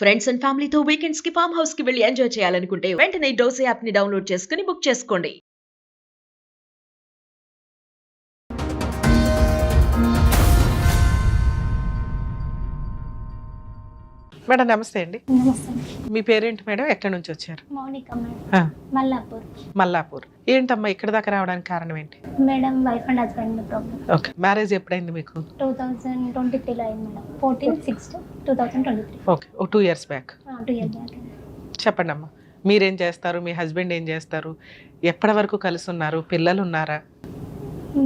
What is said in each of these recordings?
Friends and ఫ్యామిలీతో weekends కి farm house కి వెళ్ళి ఎంజాయ్ చేయాలనుకుంటే వెంటనే డోసే యాప్ ని డౌన్లోడ్ చేసుకుని బుక్ చేసుకోండి. మేడం నమస్తే అండి. నమస్తే. మీ పేరేంటి మేడం? ఎక్కడి నుంచి వచ్చారు? మౌనిక మేడం. ఆ, మల్లాపూర్. మల్లాపూర్. ఏంటమ్మా ఇక్కడ దాకా రావడానికి కారణం ఏంటి? Madam wife and husband problem. Okay, marriage ఎప్పుడైంది మీకు? 2023లో అయింది madam. 14/6/2023. Okay, oh 2 years back. 2 years back. చెప్పండి అమ్మా, మీరేం చేస్తారు, మీ హస్బెండ్ ఏం చేస్తారు, ఎప్పటి వరకు కలిసి ఉన్నారు, పిల్లలు ఉన్నారా?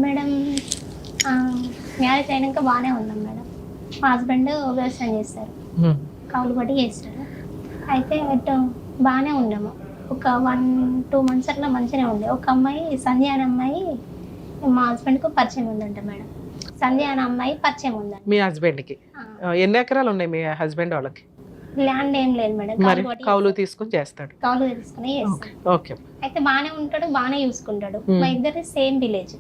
మేడం మ్యారేజ్ అయినాక బాగానే ఉన్నాం మేడం. మా హస్బెండ్ వ్యవసాయం చేస్తారు, కౌలు బట్టి చేస్తారు. అయితే బాగానే ఉన్నాము. ఒక 1-2 months అట్లా మంచిగానే ఉండే. ఒక అమ్మాయి సంధ్య అనే అమ్మాయి మా హస్బెండ్కు పరిచయం ఉందంట మేడం. సంధ్య అనే అమ్మాయి పరిచయం ఉందంట మీ హస్బెండ్కి. ఎన్ని ఎకరాలు ఉన్నాయి మీ హస్బెండ్ వాళ్ళకి? ల్యాండ్ ఏం లేదు మేడం, మరి కౌలు తీసుకుని చేస్తాడు. కౌలు తీసుకుని చేస్తాడు. ఓకే, అయితే బాగానే ఉంటాడు, బాగానే చూసుకుంటాడు. మా ఇద్దరి సేమ్ విలేజ్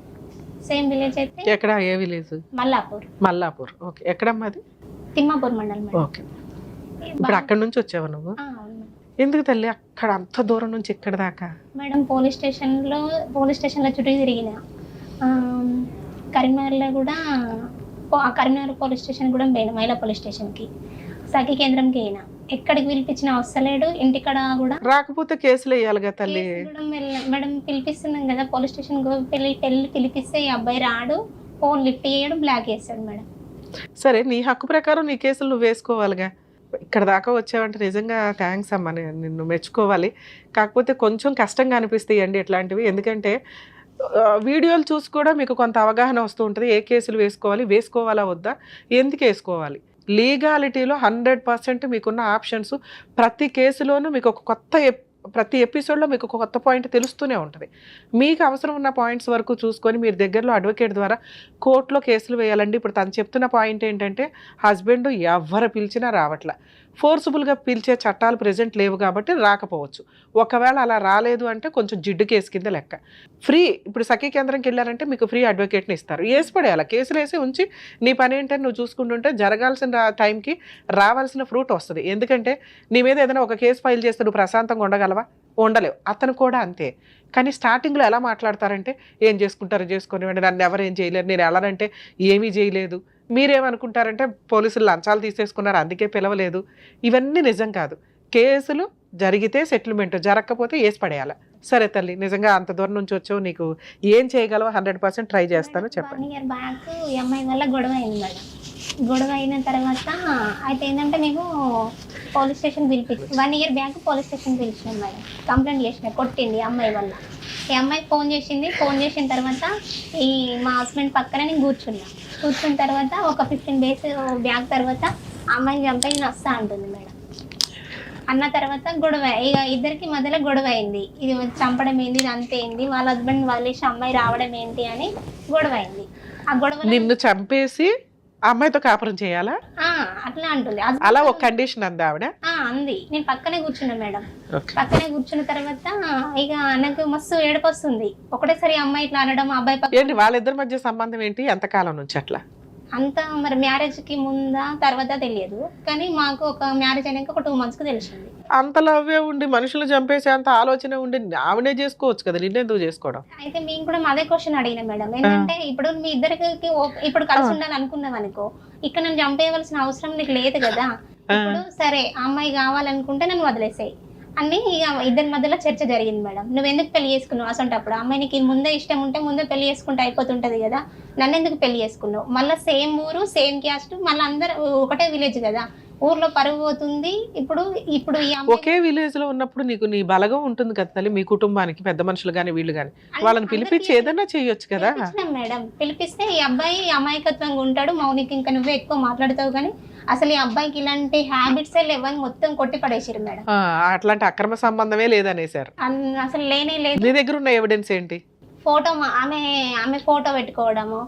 అయితే ఎక్కడ? ఏ విలేజ్? మల్లాపూర్. మల్లాపూర్. ఓకే, ఎక్కడమ్మా అది? తిమ్మాపూర్ మండలం మేడం. ఓకే, ఇప్పుడు అక్కడి నుంచి వచ్చావు నువ్వు? అవును మేడం. ఎందుకు తల్లి అక్కడ అంత దూరం నుంచి ఇక్కడ దాకా? మేడం పోలీస్ స్టేషన్లో చుట్టూ తిరిగిన. కరీంనగర్లో కూడా కరీంనగర్ పోలీస్ స్టేషన్ కూడా పోయినా, మహిళా పోలీస్ స్టేషన్కి, సఖీ కేంద్రంకి అయినా. ఎక్కడికి పిలిపించినా వస్తలేడు. ఇంటికాడ కూడా రాకపోతే కేసులు వేయాలిగా తల్లి. మేడం పిలిపిస్తున్నాం కదా పోలీస్ స్టేషన్ పిలిపిస్తే ఈ అబ్బాయి రాడు, ఫోన్ లిఫ్ట్ చేయడు, బ్లాక్ చేస్తాడు మేడం. సరే, నీ హక్కు ప్రకారం నీ కేసులు నువ్వు వేసుకోవాలిగా. ఇక్కడ దాకా వచ్చావంటే నిజంగా థ్యాంక్స్ అమ్మా, నిన్ను మెచ్చుకోవాలి. కాకపోతే కొంచెం కష్టంగా అనిపిస్తాయి అండి ఇట్లాంటివి. ఎందుకంటే వీడియోలు చూసి కూడా మీకు కొంత అవగాహన వస్తూ ఉంటుంది. ఏ కేసులు వేసుకోవాలా వద్దా, ఎందుకు వేసుకోవాలి. లీగాలిటీలో 100% మీకున్న ఆప్షన్స్. ప్రతి కేసులోనూ మీకు ఒక ప్రతి ఎపిసోడ్లో మీకు ఒక కొత్త పాయింట్ తెలుస్తూనే ఉంటుంది. మీకు అవసరం ఉన్న పాయింట్స్ వరకు చూసుకొని మీరు దగ్గరలో అడ్వకేట్ ద్వారా కోర్టులో కేసులు వేయాలండి. ఇప్పుడు తను చెప్తున్న పాయింట్ ఏంటంటే హస్బెండ్ ఎవరు పిలిచినా రావట్లా. ఫోర్సుబుల్గా పిలిచే చట్టాలు ప్రెజెంట్ లేవు కాబట్టి రాకపోవచ్చు. ఒకవేళ అలా రాలేదు అంటే కొంచెం జిడ్డు కేసు కింద లెక్క. ఫ్రీ, ఇప్పుడు సఖీ కేంద్రంకి వెళ్ళారంటే మీకు ఫ్రీ అడ్వకేట్ని ఇస్తారు. వేసి పడేయాలి, కేసులు వేసి ఉంచి నీ పని ఏంటని నువ్వు చూసుకుంటుంటే జరగాల్సిన టైంకి రావాల్సిన ఫ్రూట్ వస్తుంది. ఎందుకంటే నీ మీద ఏదైనా ఒక కేసు ఫైల్ చేస్తే నువ్వు ప్రశాంతంగా ఉండగలవా? ఉండలేవు. అతను కూడా అంతే. కానీ స్టార్టింగ్లో ఎలా మాట్లాడతారంటే ఏం చేసుకుంటారో చేసుకొని, నన్ను ఎవరేం చేయలేరు, నేను వెళ్ళానంటే ఏమీ చేయలేదు. మీరేమనుకుంటారంటే పోలీసులు లంచాలు తీసేసుకున్నారు అందుకే పిలవలేదు. ఇవన్నీ నిజం కాదు. కేసులు జరిగితే సెటిల్మెంట్, జరగకపోతే వేసి పడేయాలి. సరే తల్లి, నిజంగా అంత దూరం నుంచి వచ్చావు, నీకు ఏం చేయగలవో 100% ట్రై చేస్తాను, చెప్పండి. 1 year బ్యాక్ ఈ అమ్మాయి వల్ల గొడవ అయింది మేడం. గొడవ అయిన తర్వాత అయితే ఏంటంటే మేము police station 1 year back police station పిలిచినాం మేడం. కంప్లైంట్ చేసిన, కొట్టింది అమ్మాయి వల్ల. ఈ అమ్మాయి ఫోన్ చేసిన తర్వాత ఈ మా హస్బెండ్ పక్కన నేను కూర్చున్న తర్వాత ఒక 15 days బ్యాక్ తర్వాత అమ్మాయిని చంపి నేను వస్తా అంటుంది మేడం. అన్న తర్వాత గొడవ, ఇక ఇద్దరికి మధ్యలో గొడవ అయింది. ఇది చంపడం ఏంది, ఇది అంతే ఏంది, వాళ్ళ హస్బెండ్ వదిలేసి అమ్మాయి రావడం ఏంటి అని గొడవ అయింది. ఆ గొడవ నిన్ను చంపేసి అమ్మాయితో కాపురం చేయాలా అట్లా అంటుంది. అలా ఒక కండిషన్ అంది ఆవిడ. అంది. నేను పక్కనే కూర్చున్నా మేడం. పక్కనే కూర్చున్న తర్వాత ఇక నాకు మస్తు ఏడుపు వస్తుంది. ఒకటేసారి అమ్మాయి ఇట్లా అనడం, అబ్బాయి ఏంటి వాళ్ళిద్దరి మధ్య సంబంధం ఏంటి, ఎంతకాలం నుంచి అట్లా? అంతా మరి మ్యారేజ్కి ముందా తర్వాత తెలియదు, కానీ మాకు ఒక మ్యారేజ్ అయినాక ఒక 2 monthsకి తెలిసింది. అంత లవ్వే ఉండి మనుషులు చంపేసే అంత ఆలోచన ఉండి ఆవిడే చేసుకోవచ్చు కదా, నిన్నెందుకు చేసుకోవడం? అయితే మేము కూడా అదే క్వశ్చన్ అడిగిన మేడం. ఏంటంటే ఇప్పుడు మీ ఇద్దరికి ఇప్పుడు కలిసి ఉండాలి అనుకున్నాం అనుకో, ఇక్కడ నన్ను చంపేయవలసిన అవసరం నీకు లేదు కదా. ఇప్పుడు సరే అమ్మాయి కావాలనుకుంటే నన్ను వదిలేసాయి అన్ని. ఇక ఇద్దరి మధ్యలో చర్చ జరిగింది మేడం. నువ్వు ఎందుకు పెళ్లి చేసుకున్నావు అసంటప్పుడు? అమ్మాయి నీకు ముందే ఇష్టం ఉంటే ముందే పెళ్లి చేసుకుంటే అయిపోతుంటది కదా, నన్ను ఎందుకు పెళ్లి చేసుకున్నావు? మళ్ళీ సేమ్ ఊరు, సేమ్ క్యాస్ట్, మళ్ళీ అందరు ఒకటే విలేజ్ కదా, ఊర్లో పరుగు పోతుంది. ఇప్పుడు ఒకే విలేజ్ లో ఉన్నప్పుడు నీకు నీ బలగం ఉంటుంది కదా తల్లి, మీ కుటుంబానికి పెద్ద మనుషులు గాని వీళ్ళు గాని వాళ్ళని పిలిపించి ఏదైనా చేయొచ్చు కదా మేడం. పిలిపిస్తే ఈ అబ్బాయి అమాయకత్వంగా ఉంటాడు. మౌనికి ఇంకా నువ్వే ఎక్కువ మాట్లాడతావు, కానీ అసలు ఈ అబ్బాయికి ఇలాంటి హ్యాబిట్స్ లేవని మొత్తం కొట్టి పడేసారు మేడం. అట్లాంటి అక్రమ సంబంధమే లేదనేసారు. అసలు లేనే లేదు. నీ దగ్గర ఉన్న ఎవిడెన్స్ ఏంటి? ఫోటో ఆమె ఫోటో పెట్టుకోవడము,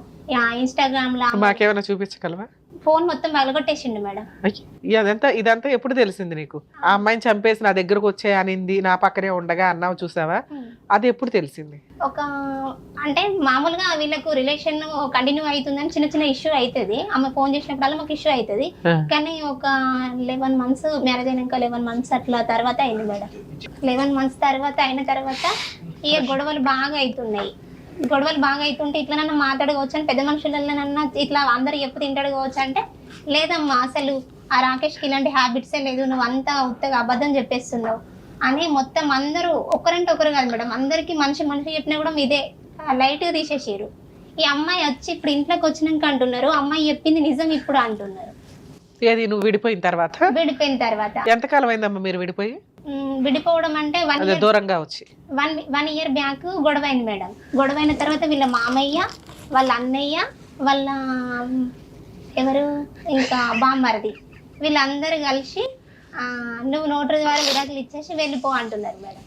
ఇన్స్టాగ్రామ్ లో మాకేమైనా చూపించగలవా? ఫోన్ మొత్తం పగలగొట్టేసిండు మేడం. ఇదంతా ఎప్పుడు తెలిసింది నీకు? ఆ అమ్మాయిని చంపేసి నా దగ్గరకు వచ్చే అనింది, నా పక్కనే ఉండగా అన్నావు చూసావా, అది ఎప్పుడు తెలిసింది? ఒక అంటే మామూలుగా వీళ్ళకు రిలేషన్ కంటిన్యూ అవుతుందని చిన్న చిన్న ఇష్యూ అవుతుంది. ఆమె ఫోన్ చేసినప్పుడల్లా మాకు ఇష్యూ అవుతుంది. కానీ ఒక 11 months మ్యారేజ్ అయినాక 11 months అట్లా తర్వాత అయింది మేడం. 11 months తర్వాత అయిన తర్వాత ఇక గొడవలు బాగా అవుతున్నాయి. గొడవలు బాగా అవుతుంటే ఇట్లా మాట్లాడుకోవచ్చు అని పెద్ద మనుషులన్నా ఇట్లా అందరు ఎప్పుడు తింటాడు కావచ్చు అంటే, లేదమ్మా అసలు ఆ రాకేష్కి ఇలాంటి హ్యాబిట్సే లేదు, నువ్వు అంతా ఉత్తగా అబద్ధం చెప్పేస్తున్నావు అని మొత్తం అందరూ ఒకరంటే ఒకరు కాదు మేడం, అందరికి మనిషి చెప్పినా కూడా ఇదే లైట్గా తీసేసారు. ఈ అమ్మాయి వచ్చి ఇప్పుడు ఇంట్లోకి వచ్చినాక అంటున్నారు, అమ్మాయి చెప్పింది నిజం ఇప్పుడు అంటున్నారు. ఏది నువ్వు విడిపోయిన తర్వాత? విడిపోయిన తర్వాత. ఎంతకాలం అయిందమ్మా మీరు విడిపోయి? విడిపోవడం అంటే దూరంగా వచ్చి 1 year బ్యాక్ గొడవ అయింది మేడం. గొడవ అయిన తర్వాత వీళ్ళ మామయ్య, వాళ్ళ అన్నయ్య, వాళ్ళ ఎవరు ఇంకా బామ్మరిది వీళ్ళందరూ కలిసి నువ్వు నోటరీ ద్వారా విడాకులు ఇచ్చేసి వెళ్ళిపో అంటున్నారు మేడం.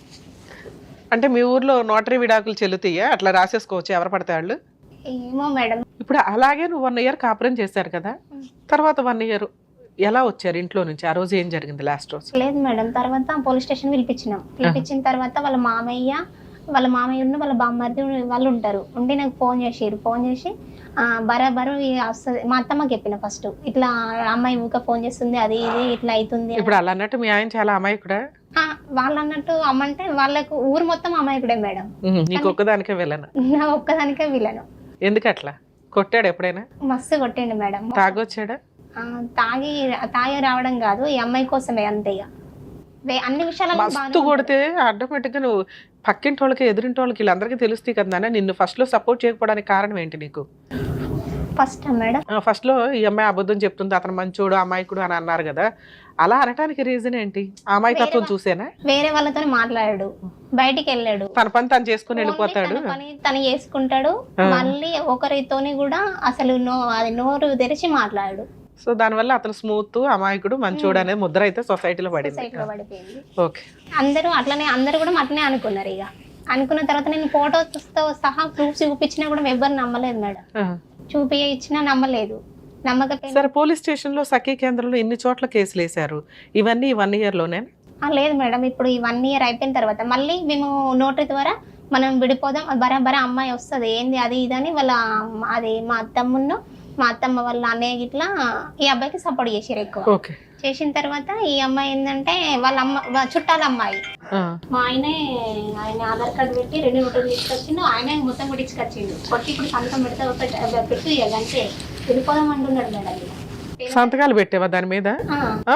అంటే మీ ఊర్లో నోటరీ విడాకులు చెల్లుతాయా? అట్లా రాసేసుకోవచ్చు ఎవరు పడితే వాళ్ళు? ఏమో మేడం. ఇప్పుడు అలాగే నువ్వు 1 year కాపురం చేశారు కదా, తర్వాత 1 year ఎలా వచ్చారు ఇంట్లో నుంచి? ఆ రోజు ఏం జరిగింది లాస్ట్ రోజు? లేదు మేడం, తర్వాత పోలీస్ స్టేషన్ పిలిపించిన తర్వాత వాళ్ళ మామయ్య ఉన్న వాళ్ళ బామ్మర్ది వాళ్ళు ఉంటారు. ఉండి నాకు ఫోన్ చేసి బరాబరు వస్తుంది. మా అత్తమ్మకి చెప్పిన ఫస్ట్ ఇట్లా అమ్మాయి ఊక ఫోన్ చేస్తుంది, అది ఇది ఇట్లా అవుతుంది. ఇప్పుడు అలా అన్నట్టు మీ ఆయన చాలా అమాయకుడా? వాళ్ళు అన్నట్టు అమ్మంటే వాళ్ళకు ఊరు మొత్తం అమాయకుడే మేడం. నీకు ఒక్కదానికే వెళ్ళను? నా ఒక్కదానికే వెళ్ళను. ఎందుకు అట్లా? కొట్టాడు ఎప్పుడైనా? మస్తు కొట్టిండు మేడం. తాగొచ్చాడా? తాగి రావడం కాదు, ఈ అమ్మాయి కోసమే అంతే. ఇక అన్ని విషయాలు మస్తు కొడితే ఆటోమేటిక్ గా నువ్వు పక్కింటి వాళ్ళకి ఎదురింటి వాళ్ళకి వీళ్ళందరికీ తెలుస్తాయి కదా. నిన్ను ఫస్ట్ లో సపోర్ట్ చేయకపోవడానికి కారణం ఏంటి నీకు? ఫస్ట్ లో ఈ అమ్మాయి అబద్ధం చెప్తుంది, అతను మంచోడు అమాయకుడు అని అన్నారు కదా, అలా అనటానికి రీజన్ ఏంటి? అమాయకత్వం చూసేనా? వేరే వాళ్ళతో మాట్లాడాడు, బయటికి వెళ్ళాడు, తన పని తను చేసుకుని వెళ్ళిపోతాడు, తను చేసుకుంటాడు. మళ్ళీ ఒకరితోని కూడా అసలు అది నోరు తెరిచి మాట్లాడాడు. సో దానివల్ల అతను స్మూత్ అమాయకుడు మంచోడు అనే ముద్ర అయితే సొసైటీలో పడిపోయింది. ఓకే, అందరూ కూడా అట్లనే అనుకున్నారు. ఇక అనుకున్న తర్వాత నేను ఫోటోతో సహా ప్రూఫ్స్ చూపించినా కూడా ఎవరు నమ్మలేదు మేడం. ఇచ్చినా నమ్మలేదు. సరే, పోలీస్ స్టేషన్ లో సఖీ కేంద్రంలో ఇన్ని చోట్ల కేసులు వేశారు, ఇవన్నీ 1 year లోనే? లేదు మేడం, ఇప్పుడు ఈ 1 year అయిపోయిన తర్వాత మళ్ళీ మేము నోటరీ ద్వారా మనం విడిపోదాం, బరాబరా అమ్మాయి వస్తుంది ఏంది అది ఇదని వాళ్ళ అది మా అత్తమ్మ వాళ్ళ అన్నయ్య గిట్లా ఈ అబ్బాయికి సపోర్ట్ చేసారు ఎక్కువ. చేసిన తర్వాత ఈ అమ్మాయి ఏంటంటే వాళ్ళ చుట్టాల అమ్మాయి, మా ఆయన ఆధార్ కార్డు పెట్టి 2 నోట్లు తీసుకొచ్చిండు, ఆయన మొత్తం కొట్టించుకొచ్చిండు. కొట్టి ఇప్పుడు సంతకం పెట్టి అంటే వెళ్ళిపోదాం అంటున్నాడు మేడం. సంతకాలు పెట్టావా దాని మీద?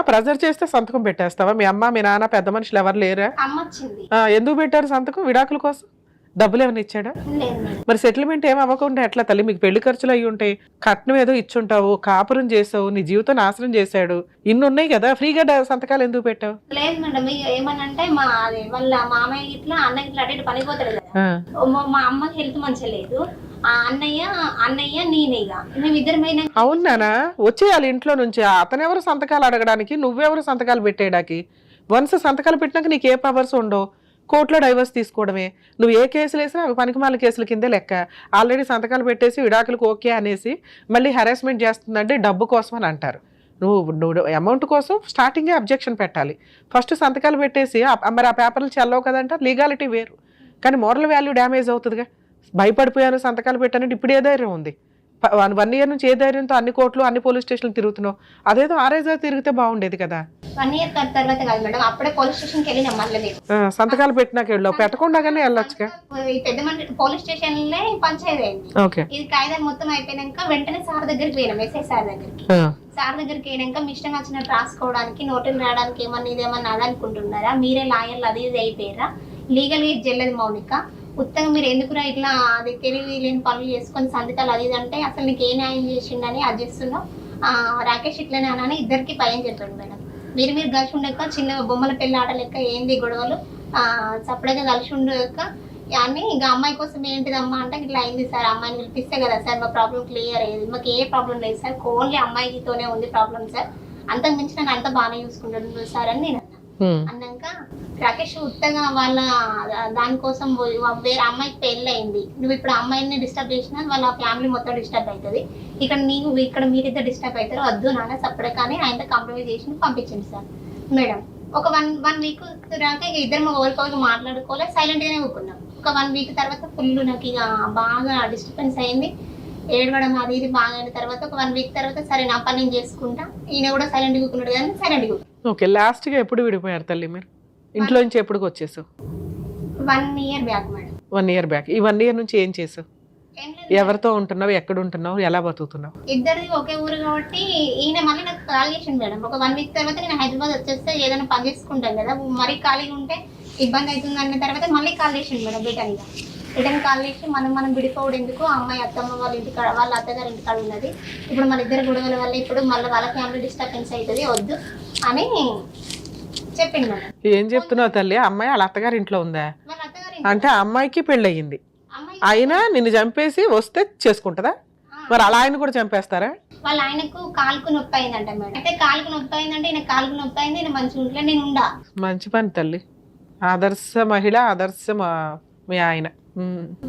ప్రెజర్ చేస్తే సంతకం పెట్టేస్తావా? మీ అమ్మ మీ నాన్న పెద్ద మనుషులు ఎవరు లేరా? అమ్మ వచ్చింది. ఎందుకు పెట్టారు సంతకం? విడాకుల కోసం? డబ్బులు ఏమైనా ఇచ్చాడా? మరి సెటిల్మెంట్ ఏమి అవ్వకుండా ఎట్లా తల్లి? మీకు పెళ్లి ఖర్చులు అయ్యి ఉంటాయి, కట్నం ఏదో ఇచ్చుంటావు, కాపురం చేసావు, నీ జీవితం నాశనం చేశాడు, ఇన్ని ఉన్నాయి కదా, ఫ్రీగా సంతకాలు ఎందుకు పెట్టావు? లేదు మేడం, ఏమనంటే వాళ్ళ మామయ్య ఇట్లా అన్నయ్య ఇట్లా అటు పనిపోతాడు కదా, మా అమ్మకి హెల్త్ మంచిగా లేదు, అన్నయ్య నేనేగా మేమిద్దరమైనా. అవునానా? వచ్చేయాలి ఇంట్లో నుంచి. అతనెవరు సంతకాలు అడగడానికి, నువ్వెవరు సంతకాలు పెట్టేయడానికి? వన్స్ సంతకాలు పెట్టినాక నీకు ఏ పవర్స్ ఉండవు, కోర్టులో డైవర్స్ తీసుకోవడమే. నువ్వు ఏ కేసులు వేసినా అవి పనికిమాల కేసుల కిందే లెక్క. ఆల్రెడీ సంతకాలు పెట్టేసి విడాకులకు ఓకే అనేసి మళ్ళీ హెరాస్మెంట్ చేస్తుందంటే డబ్బు కోసం అని అంటారు. నువ్వు అమౌంట్ కోసం స్టార్టింగే అబ్జెక్షన్ పెట్టాలి. ఫస్ట్ సంతకాలు పెట్టేసి మరి ఆ పేపర్లు చెల్లవు కదంటే లీగాలిటీ వేరు, కానీ మోరల్ వాల్యూ డ్యామేజ్ అవుతుందిగా. భయపడిపోయాను సంతకాలు పెట్టానంటే ఇప్పుడు ఏ ధైర్యం ఉంది? 1 year నుంచి ఏ ధైర్యంతో అన్ని కోర్టులు అన్ని పోలీస్ స్టేషన్లు తిరుగుతున్నావు? అదేదో ఆరేజా తిరిగితే బాగుండేది కదా. 1 year తర్వాత కాదు మేడం, అప్పుడే పోలీస్ స్టేషన్కి వెళ్ళినా మళ్ళీ సంతకాలు పెట్టినాక వెళ్ళావు, పెట్టకుండానే వెళ్ళొచ్చుగా. పెద్ద పోలీస్ స్టేషన్ లో పంచాయతీ అయింది. ఇది కాయిదాలు మొత్తం అయిపోయినాక వెంటనే సార్ దగ్గరికి పోయినాం, ఎస్ఐ సార్ దగ్గరికి. సార్ దగ్గరికి అయినాక మీ ఇష్టం వచ్చినట్టు రాసుకోవడానికి నోటీలు రాయడానికి ఏమన్నా ఇదేమన్నా అదనుకుంటున్నారా, మీరే లాయర్లు అది ఇది అయిపోయారా, లీగల్ గా చెల్లది మౌనిక, ఉత్తగా మీరు ఎందుకురా ఇట్లా అది తెలివి లేని పనులు చేసుకొని సంతకాలు అది అంటే అసలు నీకు ఏ న్యాయం చేసిండని అది చేస్తున్నావు, రాకేష్ ఇట్లనే అని ఇద్దరికి భయం చెప్పాడు మేడం. మీరు కలిసి ఉండక చిన్న బొమ్మల పెళ్లి ఆట లెక్క ఏంది గొడవలు, సపరేట్గా కలిసి ఉండక అని ఇంకా అమ్మాయి కోసం ఏంటిదమ్మా అంటే ఇట్లా అయింది సార్, అమ్మాయిని పిలిపిస్తే కదా సార్ మా ప్రాబ్లం క్లియర్ అయ్యేది, మాకు ఏ ప్రాబ్లం లేదు సార్, ఓన్లీ అమ్మాయితోనే ఉంది ప్రాబ్లం సార్, అంతకు మించి నన్ను అంతా బాగానే చూసుకుంటాను సార్ అని నేను అన్నా. అన్నాక రాకేష్ ఉత్తగా వాళ్ళ దానికోసం వేరే అమ్మాయికి పెళ్ళి అయింది, నువ్వు ఇప్పుడు అమ్మాయిని డిస్టర్బ్ చేసినా వాళ్ళ ఫ్యామిలీ మొత్తం డిస్టర్బ్ అవుతుంది, ఇక్కడ మీరిద్దరు డిస్టర్బ్ అవుతారు, వద్దు నాన్న సపరేట్ కానీ ఆయన కాంప్రమైజ్ చేసి పంపించండి సార్. మేడం ఒక వన్ వీక్ రాక ఇక ఇద్దరు ఒకరికొకరికి మాట్లాడుకోలే, సైలెంట్ గానే ఊరుకున్నాం. ఒక 1 వీక్ తర్వాత ఫుల్ నాకు ఇక బాగా డిస్టర్బెన్స్ అయింది, ఏడవడం అది ఇది బాగా అయిన తర్వాత ఒక 1 వీక్ తర్వాత సరే నా పని నేను చేసుకుంటా, ఈయన కూడా సైలెంట్ కూకున్నాడు కానీ సైలెంట్ ఓకే. లాస్ట్ గా ఎప్పుడు విడిపోయారు తల్లి మీరు? ఇంట్లో నుంచి ఎప్పుడు వచ్చేసావు? 1 year back madam. 1 year back. ఈ 1 year నుంచి ఏం చేసావు? ఏం లేదు, ఎవరితో ఉంటున్నావు, ఎక్కడ ఉంటున్నావు, ఎలా బతుకుతున్నావు? ఇద్దరిది ఒకే ఊరు కాబట్టి ఈయన మళ్ళీ నాకు కాల్ చేసిండు మేడం. ఒక 1 వీక్ తర్వాత నేను హైదరాబాద్ వచ్చేస్తే ఏదైనా పని చేసుకుంటాం కదా, మరీ ఖాళీగా ఉంటే ఇబ్బంది అవుతుంది అన్న తర్వాత మళ్ళీ కాల్ చేసిండు మేడం. రిటర్న్ కాల్ చేసి మనం విడిపోవడం ఎందుకు, అమ్మాయి అత్తమ్మ వాళ్ళ ఇంటికాడ వాళ్ళ అత్తగారి ఇంటికాడ ఉన్నది, ఇప్పుడు మన ఇద్దరు గొడవల వల్ల ఇప్పుడు మళ్ళీ వాళ్ళ ఫ్యామిలీ డిస్టర్బెన్స్ అవుతుంది, వద్దు అని చెప్పింది మేడం. ఏం చెప్తున్నావు తల్లి? అమ్మాయి వాళ్ళ అత్తగారి ఇంట్లో ఉందా? వాళ్ళ అత్తగారి అంటే అమ్మాయికి పెళ్ళయింది, అమ్మాయి అయినా నిన్ను చంపేసి వస్తే చేసుకుంటదా? మరి అలా ఆయన కూడా చంపేస్తారా? వాళ్ళ ఆయనకు కాలుకు నొప్పి అయిందంట మేడం. అయితే కాలుకు నొప్పి అయిందంటే ఈయన కాలుకు నొప్పి అయింది, నేను మంచిగా ఉంటలే, నేను ఉండా. మంచి పని తల్లి, ఆదర్శ మహిళ, ఆదర్శ మీ ఆయన.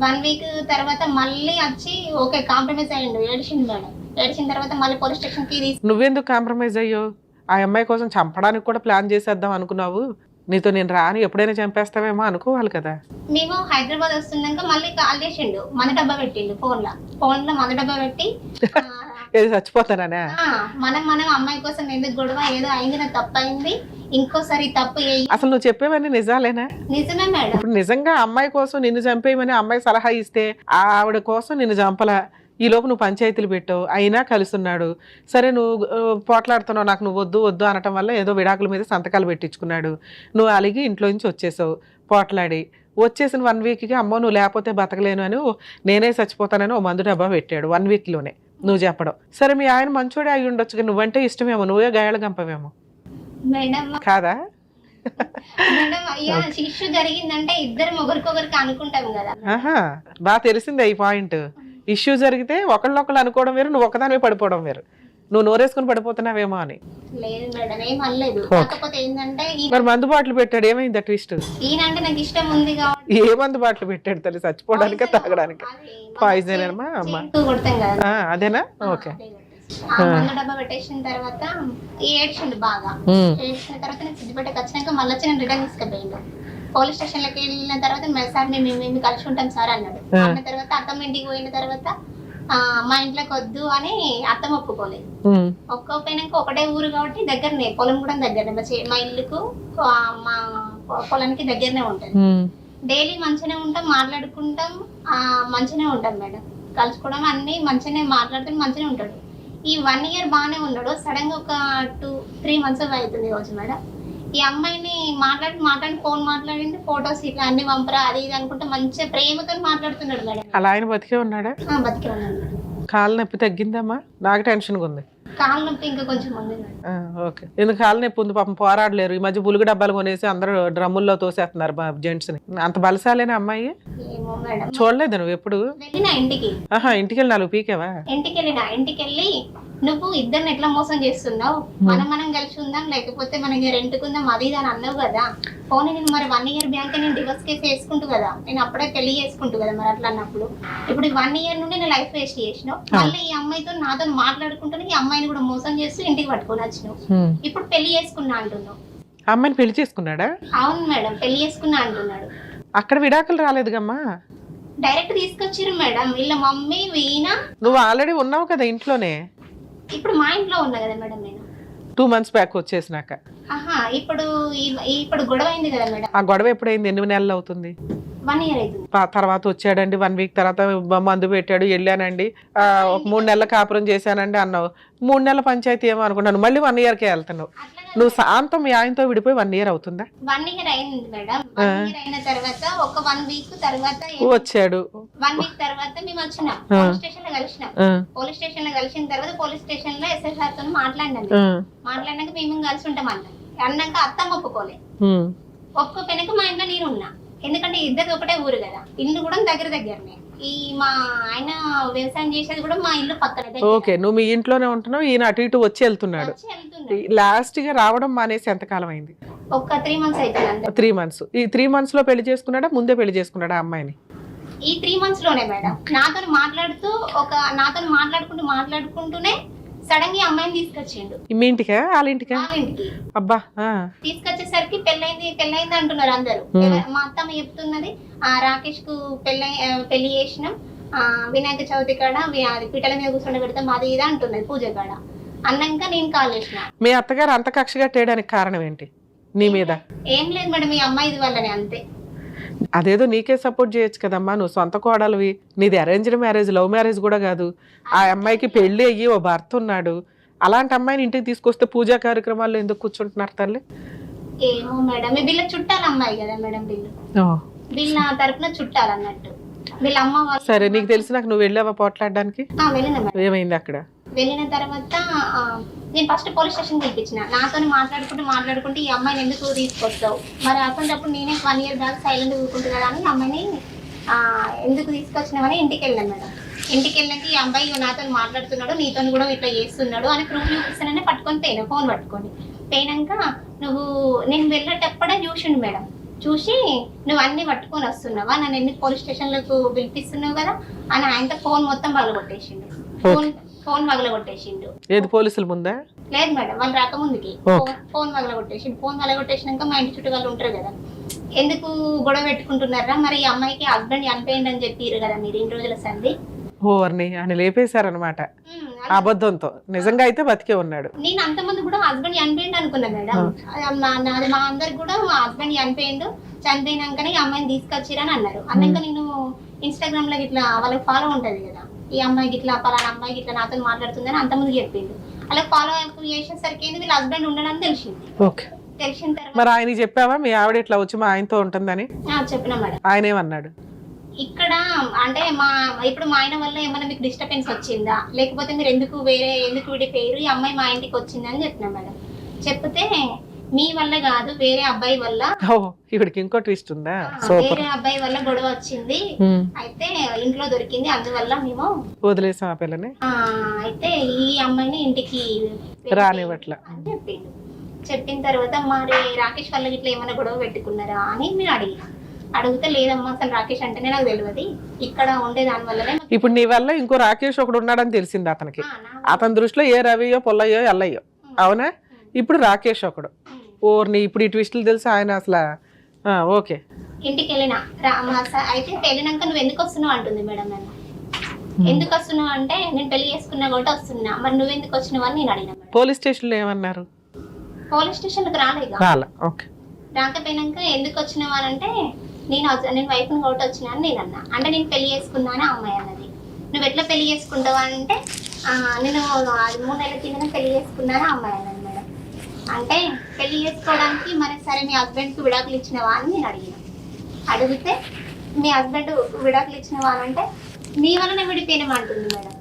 1 వీక్ తర్వాత మళ్ళీ వచ్చి ఓకే కాంప్రమైజ్ అయ్యిండు, ఏడిచిండు మేడం. ఏడిచిన తర్వాత మళ్ళీ పోలీస్ స్టేషన్ కి నువ్వెందుకు కాంప్రమైజ్ అయ్యో? ఆ అమ్మాయి కోసం చంపడానికి కూడా ప్లాన్ చేసేద్దాం అనుకున్నావు, నీతో నేను రాని ఎప్పుడైనా చంపేస్తావేమో అనుకోవాలి కదా. మేము హైదరాబాద్ వస్తున్నాక మళ్ళీ కాల్ చేసిండు, మన డబ్బా పెట్టిండు ఫోన్ లో మన డబ్బా పెట్టి ఏది చచ్చిపోతానా? మనం అమ్మాయి కోసం ఎందుకు గొడవ, ఏదో అయింది, నాకు తప్పు అయింది, ఇంకోసారి తప్పు అసలు నువ్వు చెప్పేవన్నీ నిజాలేనా? నిజమే మేడం. ఇప్పుడు నిజంగా అమ్మాయి కోసం నిన్ను చంపేయమని అమ్మాయి సలహా ఇస్తే ఆవిడ కోసం నిన్ను చంపలా, ఈలోపు నువ్వు పంచాయతీలు పెట్టావు, అయినా కలుస్తున్నాడు, సరే నువ్వు పోట్లాడుతున్నావు, నాకు నువ్వు వద్దు వద్దు అనటం వల్ల ఏదో విడాకుల మీద సంతకాలు పెట్టించుకున్నాడు, నువ్వు అలిగి ఇంట్లో నుంచి వచ్చేసావు, పోట్లాడి వచ్చేసిన 1 వీక్కి అమ్మో నువ్వు లేకపోతే బతకలేను అని నేనే చచ్చిపోతానని ఓ మందు డబ్బా పెట్టాడు 1 వీక్లోనే నువ్వు చెప్పడం. సరే మీ ఆయన మంచోడే అయి ఉండొచ్చు, నువ్వంటే ఇష్టమేమో, నువ్వే గాయాలు గంపవేమో మేడం. కాదా? మేడం అయ్యా ఇష్యూ జరిగిందంటే ఇద్దరు ఒకరికొకరికి అనుకుంటాం కదా. బాగా తెలిసిందే ఈ పాయింట్. ఇష్యూ జరిగితే ఒకళ్ళొకళ్ళు అనుకోవడం వేరు, నువ్వు ఒకదానివే పడిపోవడం వేరు, నువ్వు నోరేసుకుని పడిపోతున్నావేమో అని. లేదు మేడం ఏం అనలేదు, కాకపోతే ఏంటంటే మరి మందు బాటలు పెట్టాడు, ఏమైంది ట్విస్ట్? ఈయనంటే నాకు ఇష్టం ఉంది కాబట్టి. ఏ మందు బాటలు పెట్టాడు తల్లి? చచ్చిపోవడానికి తాగడానికి? పాయిజన్ అమ్మా అమ్మా కొడతాం కదా అదేనా? ఓకే. మందు డబ్బా పెట్టేసిన తర్వాత ఏడ్చిండు బాగా. ఏడ్చిన తర్వాత నేను సిద్దిపేటకి వచ్చినాక మళ్ళీ వచ్చి నేను రిటర్న్ తీసుకుపోయిండు. పోలీస్ స్టేషన్ లోకి వెళ్ళిన తర్వాత సార్ మేము కలిసి ఉంటాం సార్ అన్నాడు. అన్న తర్వాత అత్తమ్మ ఇంటికి పోయిన తర్వాత మా ఇంట్లోకి వద్దు అని అత్తమ్మ ఒప్పుకోలేదు. ఒప్పుకోపోయినాక ఒకటే ఊరు కాబట్టి దగ్గరనే, పొలం కూడా దగ్గరనే, మా ఇల్లుకు మా పొలానికి దగ్గరనే ఉంటది. డైలీ మంచిగానే ఉంటాం, మాట్లాడుకుంటాం, మంచిగానే ఉంటాం మేడం, కలుసుకోవడం అన్ని మంచిగానే మాట్లాడుతూ మంచిగానే ఉంటాడు. ఈ 1 year బాగానే ఉన్నాడు, సడన్ గా ఒక 2-3 months అవుతుంది రోజు మేడం. ఈ అమ్మాయిని మాట్లాడి ఫోన్ మాట్లాడింది, ఫొటోస్ ఇట్లా అన్ని పంపరా అది ఇది అనుకుంటే మంచిగా ప్రేమతో మాట్లాడుతున్నాడు మేడం. అలా ఆయన బతికే ఉన్నాడా? బతికే ఉన్నాడు మేడం. కాలు నొప్పి తగ్గిందమ్మా? నాకు టెన్షన్గా ఉంది. కాలు నొప్పి ఇంకా కొంచెం ఉంది మేడం. ఓకే. ఎందుకు కాలు నొప్పి ఉంది పాపం, పోరాడలేరు. ఈ మధ్య బులుగు డబ్బాలు కొనేసి అందరూ డ్రమ్ముల్లో తోసేస్తున్నారు జెంట్స్ ని. అంత బలసాలేనా అమ్మాయి? ఏమో మేడం. చూడలేదు నువ్వు ఎప్పుడు? వెళ్ళినా ఇంటికి. ఇంటికి వెళ్ళి 4 పీకేవా? ఇంటికి వెళ్ళి నువ్వు ఇద్దరిని ఎట్లా మోసం చేస్తున్నావు, మనం కలిసి ఉందాం లేకపోతే మనకి రెంట్కుందాం అది ఇది అని అన్నావు కదా. పోనీ నేను మరి 1 year బ్యాక్ నేను డివోర్స్ కేసు వేసుకుంటూ కదా, నేను అప్పుడే పెళ్లి చేసుకుంటూ కదా. మరి అట్లా అన్నప్పుడు ఇప్పుడు 1 year నుండి నేను లైఫ్ వేస్ట్ చేసినావు, మళ్ళీ ఈ అమ్మాయితో నాతో మాట్లాడుకుంటూ ఈ అమ్మాయిని కూడా మోసం చేస్తూ ఇంటికి పట్టుకొని వచ్చినావు. ఇప్పుడు పెళ్లి చేసుకున్నా అంటున్నావు. అమ్మాయిని పెళ్లి చేసుకున్నాడా? అవును మేడం, పెళ్లి చేసుకున్నా అంటున్నాడు. అక్కడ విడాకులు రాలేదుగమ్మా, డైరెక్ట్ తీసుకొచ్చిరు మేడం. వీళ్ళ మమ్మీ వీణ. నువ్వు ఆల్రెడీ ఉన్నావు కదా ఇంట్లోనే. ఇప్పుడు మా ఇంట్లో ఉన్నా కదా మేడం నేను 2 months బ్యాక్ వచ్చేసినాక. ఇప్పుడు గొడవ అయింది కదా మేడం. ఆ గొడవ ఎప్పుడైంది? 8 నెలలు అవుతుంది. 1 year అవుతుంది. తర్వాత వచ్చాడండి, 1 week తర్వాత మందు పెట్టాడు, వెళ్ళానండి, ఒక 3 నెలల కాపురం చేశానండి అన్నావు. 3 నెలల పంచాయతీ ఏమో అనుకుంటాను, మళ్ళీ 1 yearకే వెళ్తున్నావు. నువ్వు శాంతం మీ ఆయనతో విడిపోయి 1 year అవుతుందా? 1 year అయింది మేడం. 1 year అయిన తర్వాత ఒక 1 week తర్వాత వచ్చాడు. 1 week తర్వాత మేము వచ్చినాం, పోలీస్ స్టేషన్ లో కలిసినాం. పోలీస్ స్టేషన్ లో కలిసిన తర్వాత పోలీస్ స్టేషన్ లో ఎస్ఐ సార్ తో మాట్లాడినాక మేము కలిసి ఉంటాం అన్నాక అత్తమ్మ ఒప్పుకోలే. ఒప్పుకోపోయినాక మా ఇంట్లో నేను ఉన్నా, ఎందుకంటే ఇద్దరు ఒకటే ఊరు కదా, ఇల్లు కూడా దగ్గరనే. ఈ మా ఆయన వ్యవసాయం చేసేది కూడా మా ఇల్లు పక్కనే. ఓకే, నువ్వు మీ ఇంట్లోనే ఉంటున్నావు, ఈయన అటు ఇటు వచ్చి వెళ్తున్నాడు. లాస్ట్ గా రావడం మానేసి ఎంతకాలం అయింది? ఒక 3 months అవుతుంది అంతే. 3 months. ఈ 3 months లో పెళ్లి చేసుకున్నాడా, ముందే పెళ్లి చేసుకున్నాడా ఆ అమ్మాయిని? ఈ 3 months లోనే మేడం నాతో మాట్లాడుకుంటూనే సడన్ గా అమ్మాయిని తీసుకొచ్చిండు. మీ ఇంటికా వాళ్ళ ఇంటికా? వాళ్ళ ఇంటికి అబ్బా. తీసుకొచ్చేసరికి పెళ్ళైంది అంటున్నారు అందరూ. మా అత్తమ్మ చెప్తున్నది రాకేష్ కు పెళ్లి చేసినాం, వినాయక చవితి కాడ అది పిట్టల మీద కూర్చొని పెడతాం అది ఇది అంటున్నది పూజ కాడ. అన్నాక నేను కాల్ చేసిన. మీ అత్తగారు అంత కక్షగా తేయడానికి కారణం ఏంటి నీ మీద? ఏం లేదు మేడం, ఈ అమ్మాయి ఇది వల్లనే అంతే. అదేదో నీకే సపోర్ట్ చేయొచ్చు కదమ్మా, నువ్వు సొంత కోడలివి, నీది అరేంజ్డ్ మ్యారేజ్, లవ్ మ్యారేజ్ కూడా కాదు. ఆ అమ్మాయికి పెళ్లి అయ్యి ఓ భర్త ఉన్నాడు, అలాంటి అమ్మాయిని ఇంటికి తీసుకొస్తే పూజా కార్యక్రమాల్లో ఎందుకు కూర్చుంటున్నారు తల్లి? ఏమో మేడం, వీళ్ళ చుట్టాల అమ్మాయి కదా మేడం, వీళ్ళ తరపున చుట్టాలు అన్నట్టు వీళ్ళ అమ్మ వాళ్ళు. సరే, నీకు తెలిసినాక నువ్వు వెళ్ళావా పోట్లాడడానికి? వెళ్ళిన మేడం. ఏమైంది అక్కడ? వెళ్ళిన తర్వాత నేను ఫస్ట్ పోలీస్ స్టేషన్ పిలిపించిన. నాతో మాట్లాడుకుంటే ఈ అమ్మాయిని ఎందుకు తీసుకొస్తావు, మరి అటువంటిప్పుడు నేనే 1 year దాకా సైలెంట్ ఊరుకుంటు కదా అని అమ్మాయిని ఎందుకు తీసుకొచ్చినామని ఇంటికి వెళ్ళాను మేడం. ఇంటికి వెళ్ళాక ఈ అబ్బాయి నాతో మాట్లాడుతున్నాడు, నీతో కూడా ఇట్లా చేస్తున్నాడు అని ప్రూఫ్ చూపిస్తానని పట్టుకొని పోయినా, ఫోన్ పట్టుకొని పోయినాక నేను వెళ్ళేటప్పుడే చూసిండు మేడం. చూసి నువ్వు అన్ని పట్టుకొని వస్తున్నావా, నన్ను ఎన్ని పోలీస్ స్టేషన్లకు పిలిపిస్తున్నావు కదా అని ఆయనతో ఫోన్ మొత్తం పగలగొట్టేసిండు. ఫోన్ పగలగొట్టేసిండు. ఏది పోలీసుల ముందా? లేదు మేడం, వాళ్ళు రాకముందుకి ఫోన్ పగలగొట్టేసిండు. ఫోన్ పగలగొట్టేసినాక మా ఇంటి చుట్టూ వాళ్ళు ఉంటారు కదా, ఎందుకు గొడవ పెట్టుకుంటున్నారా, మరి ఈ అమ్మాయికి హస్బెండ్ చనిపోయింది అని చెప్పారు కదా మీరు ఇన్ని రోజుల సంది. ఓవర్ని అని లేపేశారనమాట అబద్ధంతో. నిజంగా అయితే బతికే ఉన్నాడు. నేను అంతమంది కూడా హస్బెండ్ చనిపోయింది అనుకున్నా మేడం. మా అందరికి కూడా మా హస్బెండ్ చనిపోయినాకనే ఈ అమ్మాయిని తీసుకొచ్చిరని అన్నారు. అన్నాక నేను ఇన్స్టాగ్రామ్ లో ఇట్లా వాళ్ళకి ఫాలో ఉంటది కదా, ఈ అమ్మాయికి ఇట్లా పలానా అమ్మాయికి ఇట్లా నాతో మాట్లాడుతుందని అంతమంది చెప్పిండు. అలా ఫాలో అప్ చేసేసరికి ఏంది వీళ్ళ హస్బెండ్ ఉండడని తెలిసింది. తెలిసిన తర్వాత మరి ఆయన చెప్పావా మీ ఆవిడ ఇట్లా వచ్చి మా ఆయనతో ఉంటుందని? చెప్పినా మేడం. ఆయన ఏమన్నాడు? ఇక్కడ అంటే ఇప్పుడు మా ఆయన వల్ల ఏమైనా మీకు డిస్టర్బెన్స్ వచ్చిందా, లేకపోతే మీరు ఎందుకు విడిపోయారు, ఈ అమ్మాయి మా ఇంటికి వచ్చిందని చెప్పినా మేడం. చెప్తే మీ వల్ల కాదు, వేరే అబ్బాయి వల్ల. ఇక్కడికి ఇంకో ట్విస్ట్ ఉందా? వేరే అబ్బాయి వల్ల గొడవ వచ్చింది, అయితే ఇంట్లో దొరికింది, అందువల్ల మేము వదిలేసాం ఆ పిల్లని. అయితే ఈ అమ్మాయిని ఇంటికి రానివ్వట్ల అని చెప్పిండు. చెప్పిన తర్వాత మరి రాకేష్ వల్ల ఇట్లా ఏమైనా గొడవ పెట్టుకున్నారా అని మీరు అడిగితే లేదమ్మా, అసలు రాకేష్ అంటేనే నాకు తెలియదు, ఇక్కడ ఉండే దాని వల్లనే. ఇప్పుడు నీ వల్ల ఇంకో రాకేష్ ఒకడు ఉన్నాడని తెలిసింది అతనికి. అతని దృష్టిలో ఏ రవియో పొల్లయ్యో ఎల్లయ్యో, అవునా? ఇప్పుడు రాకేష్ ఒకడు. ఓర్ని ఇప్పుడు ఈ ట్విస్టులు తెలిసి ఆయన అసలు ఓకే. ఇంటికి వెళ్ళినా అయితే వెళ్ళినాక నువ్వు ఎందుకు వస్తున్నావు అంటుంది మేడం. నన్ను ఎందుకు వస్తున్నావు అంటే నేను పెళ్లి చేసుకున్నా కూడా వస్తున్నా, మరి నువ్వు ఎందుకు వచ్చినావు అని నేను అడిగినా. పోలీస్ స్టేషన్ లో ఏమన్నారు? పోలీస్ స్టేషన్ కి రాకపోయినాక ఎందుకు వచ్చినావు అని అంటే నేను వైఫ్ ని కొట్టి వచ్చినా అని నేను అన్నా. అంటే నేను పెళ్లి చేసుకున్నా అని అమ్మాయి అన్నది. నువ్వు ఎట్లా పెళ్లి చేసుకుంటావా అంటే నేను 3 నెలల కింద పెళ్లి చేసుకున్నాను అమ్మాయి అన్నది మేడం. అంటే పెళ్లి చేసుకోవడానికి మరి సరే మీ హస్బెండ్ కి విడాకులు ఇచ్చినవా అని నేను అడిగితే మీ హస్బెండ్ విడాకులు ఇచ్చినవా అంటే నీ వల్లనే విడిపోయినామంటుంది మేడం.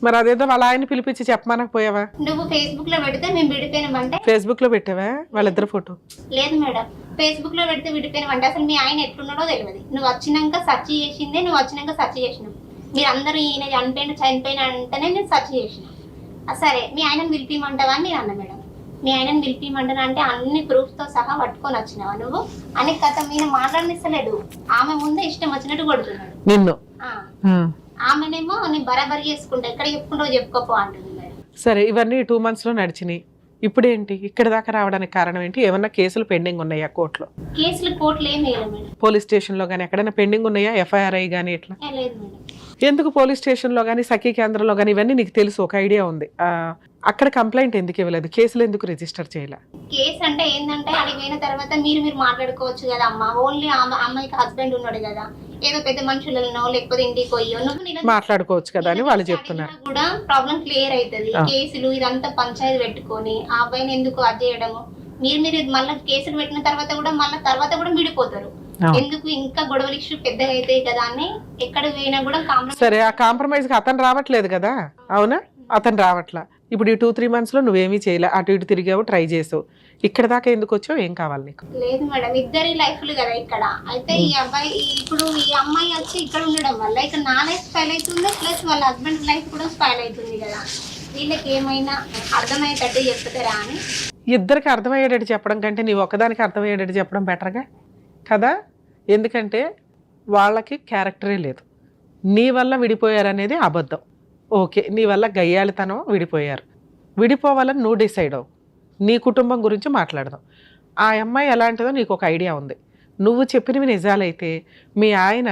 మరి అదేదో వాళ్ళ ఆయన పిలిపించి చెప్పమనకపోయావా? నువ్వు ఫేస్బుక్ లో పెడితే మేము విడిపోయినామంటే. ఫేస్బుక్ లో పెట్టావా వాళ్ళిద్దరు ఫోటో? లేదు మేడం, ఫేస్బుక్ లో పెడితే విడిపోయినామంటే అసలు మీ ఆయన ఎట్లున్నాడో తెలియదు. నువ్వు వచ్చినాక సెర్చ్ చేసిందే, నువ్వు వచ్చినాక సెర్చ్ చేసినావు. మీరు అందరూ ఈయన చనిపోయిన అంటేనే నేను సెర్చ్ చేసిన. సరే మీ ఆయనను పిలిపిమంటావా అని నేను అన్నా మేడం. మీ ఆయనను పిలిపిమంటాను అంటే అన్ని ప్రూఫ్ తో సహా పట్టుకొని వచ్చినావా నువ్వు అని కథ మీద మాట్లాడనిస్తలేడు. ఆమె ముందే ఇష్టం వచ్చినట్టు కొడుతున్నాడు నిన్ను. ఆమెనేమో నేను బరాబరి చేసుకుంటా, ఎక్కడ చెప్పుకుంటావు చెప్పుకోపో అంటుంది మేడం. సరే, ఇవన్నీ 2 months లో నడిచినాయి. ఇప్పుడు ఏంటి ఇక్కడ దాకా రావడానికి కారణం ఏంటి? ఏమన్నా కేసులు పెండింగ్ ఉన్నాయా కోర్టులో? కేసులు కోర్టులో ఏమీ లేదు మేడం. పోలీస్ స్టేషన్ లో గానీ ఎక్కడైనా పెండింగ్ ఉన్నాయా? FIR గానీ ఎట్లా? లేదు మేడం. ఎందుకు పోలీస్ స్టేషన్ లో గానీ సఖీ కేంద్రంలో గానీ ఇవన్నీ నీకు తెలుసు, ఒక ఐడియా ఉంది. అక్కడ కంప్లైంట్ ఎందుకు ఇవ్వలేదు? కేసులు ఎందుకు రిజిస్టర్ చేయలే? కేసు అంటే ఏంటంటే అడిగి పోయిన తర్వాత మీరు మాట్లాడుకోవచ్చు కదా అమ్మ. ఓన్లీ అమ్మాయికి హస్బెండ్ ఉన్నాడు కదా, ఏదో పెద్ద మనుషులను లేకపోతే ఇంటికి పోయో నువ్వు మాట్లాడుకోవచ్చు కదా అని వాళ్ళు చెప్తున్నారు. కూడా ప్రాబ్లం క్లియర్ అవుతుంది. కేసులు ఇదంతా పంచాయతీ పెట్టుకొని ఆ అబ్బాయిని ఎందుకు అది చేయడము, మీరు మళ్ళీ కేసులు పెట్టిన తర్వాత కూడా విడిపోతారు. ఎందుకు ఇంకా గొడవలు ఇష్యూ పెద్దగా అవుతాయి కదా అని ఎక్కడ పోయినా కూడా సరే, ఆ కాంప్రమైజ్ కి అతను రావట్లేదు కదా, అవునా? అతను రావట్లా. ఇప్పుడు ఈ 2-3 months లో నువ్వేమీ చేయలే, అటు ఇటు తిరిగావు, ట్రై చేసావు. ఇక్కడ దాకా ఎందుకు వచ్చావు? ఏం కావాలి నీకు? లేదు మేడం, ఇద్దరి లైఫ్లు కదా ఇక్కడ. అయితే ఈ అబ్బాయి ఇప్పుడు ఈ అమ్మాయి వచ్చి ఇక్కడ ఉండడం వల్ల ఇక్కడ నా లైఫ్ స్పైల్ అవుతుంది, ప్లస్ వాళ్ళ హస్బెండ్ లైఫ్ కూడా స్పైల్ అవుతుంది కదా. వీళ్ళకి ఏమైనా అర్థమయ్యేటట్టు చెప్తారా అని. ఇద్దరికి అర్థమయ్యేటట్టు చెప్పడం కంటే నీ ఒక్కదానికి అర్థమయ్యేటట్టు చెప్పడం బెటర్గా కదా. ఎందుకంటే వాళ్ళకి క్యారెక్టరే లేదు. నీ వల్ల విడిపోయారు అనేది అబద్ధం. ఓకే, నీ వల్ల గయ్యాళితనం విడిపోయారు. విడిపోవాలని నువ్వు డిసైడ్ అవ్వు. నీ కుటుంబం గురించి మాట్లాడదాం. ఆ అమ్మాయి ఎలాంటిదో నీకు ఒక ఐడియా ఉంది. నువ్వు చెప్పినవి నిజాలైతే మీ ఆయన